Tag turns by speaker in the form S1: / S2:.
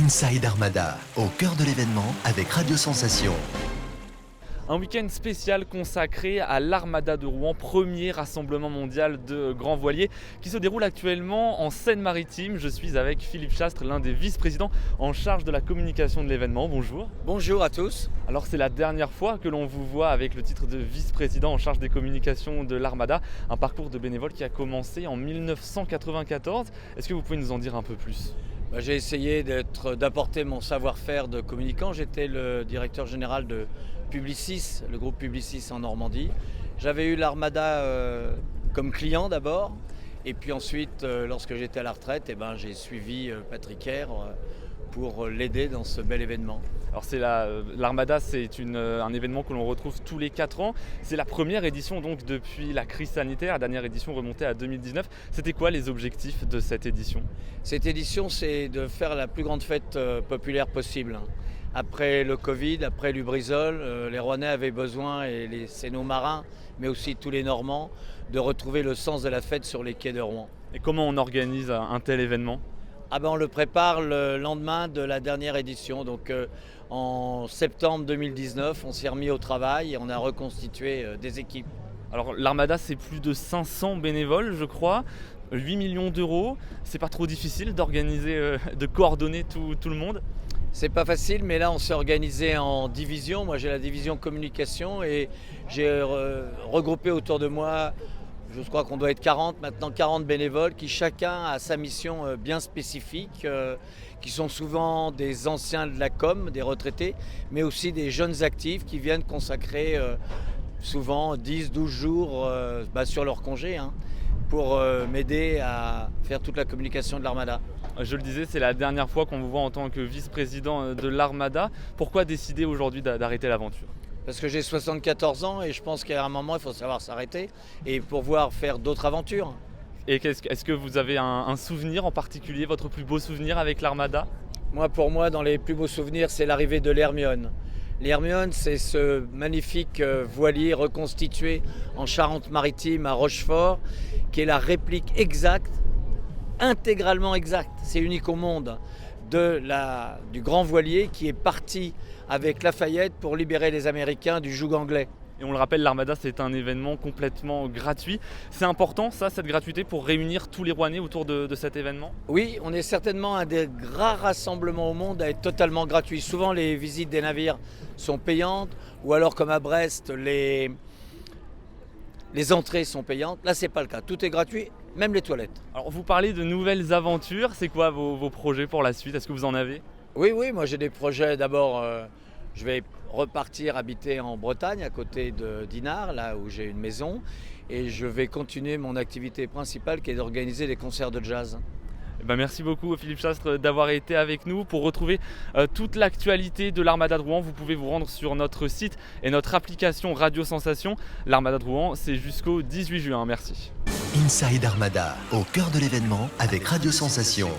S1: Inside Armada, au cœur de l'événement avec Radio Sensation.
S2: Un week-end spécial consacré à l'Armada de Rouen, premier rassemblement mondial de grands voiliers qui se déroule actuellement en Seine-Maritime. Je suis avec Philippe Chastre, l'un des vice-présidents en charge de la communication de l'événement. Bonjour.
S3: Bonjour à tous.
S2: Alors c'est la dernière fois que l'on vous voit avec le titre de vice-président en charge des communications de l'Armada, un parcours de bénévole qui a commencé en 1994. Est-ce que vous pouvez nous en dire un peu plus ?
S3: J'ai essayé d'apporter mon savoir-faire de communicant. J'étais le directeur général de Publicis, le groupe Publicis en Normandie. J'avais eu l'Armada comme client d'abord, et puis ensuite, lorsque j'étais à la retraite, j'ai suivi Patrick Air pour l'aider dans ce bel événement.
S2: Alors l'Armada, c'est un événement que l'on retrouve tous les 4 ans. C'est la première édition donc depuis la crise sanitaire. La dernière édition remontait à 2019. C'était quoi les objectifs de cette édition ?
S3: Cette édition, c'est de faire la plus grande fête populaire possible. Après le Covid, après Lubrizol, les Rouennais avaient besoin, c'est nos marins, mais aussi tous les Normands, de retrouver le sens de la fête sur les quais de Rouen.
S2: Et comment on organise un tel événement ?
S3: On le prépare le lendemain de la dernière édition. Donc en septembre 2019, on s'est remis au travail et on a reconstitué des équipes.
S2: Alors l'Armada, c'est plus de 500 bénévoles, je crois, 8 millions d'euros. C'est pas trop difficile d'organiser, de coordonner tout le monde ?
S3: C'est pas facile, mais là on s'est organisé en division. Moi j'ai la division communication et j'ai regroupé autour de moi, je crois qu'on doit être 40 bénévoles qui chacun a sa mission bien spécifique, qui sont souvent des anciens de la com, des retraités, mais aussi des jeunes actifs qui viennent consacrer souvent 10-12 jours sur leur congé pour m'aider à faire toute la communication de l'Armada.
S2: Je le disais, c'est la dernière fois qu'on vous voit en tant que vice-président de l'Armada. Pourquoi décider aujourd'hui d'arrêter l'aventure ?
S3: Parce que j'ai 74 ans et je pense qu'à un moment, il faut savoir s'arrêter et pouvoir faire d'autres aventures.
S2: Et est-ce que vous avez un souvenir en particulier, votre plus beau souvenir avec l'Armada ?
S3: Pour moi, dans les plus beaux souvenirs, c'est l'arrivée de l'Hermione. L'Hermione, c'est ce magnifique voilier reconstitué en Charente-Maritime à Rochefort, qui est la réplique exacte, intégralement exacte, c'est unique au monde, du grand voilier qui est parti avec Lafayette pour libérer les Américains du joug anglais.
S2: Et on le rappelle, l'Armada, c'est un événement complètement gratuit. C'est important, cette gratuité, pour réunir tous les Rouennais autour de cet événement ?
S3: Oui, on est certainement un des rares rassemblements au monde à être totalement gratuit. Souvent, les visites des navires sont payantes, ou alors comme à Brest, les entrées sont payantes. Là, c'est pas le cas. Tout est gratuit, même les toilettes.
S2: Alors, vous parlez de nouvelles aventures. C'est quoi vos projets pour la suite ? Est-ce que vous en avez ?
S3: Oui, moi j'ai des projets. D'abord, je vais repartir habiter en Bretagne, à côté de Dinard, là où j'ai une maison. Et je vais continuer mon activité principale, qui est d'organiser des concerts de jazz.
S2: Merci beaucoup Philippe Chastre d'avoir été avec nous. Pour retrouver toute l'actualité de l'Armada de Rouen, vous pouvez vous rendre sur notre site et notre application Radio Sensation. L'Armada de Rouen, c'est jusqu'au 18 juin. Merci.
S1: Inside Armada, au cœur de l'événement avec Radio Sensation.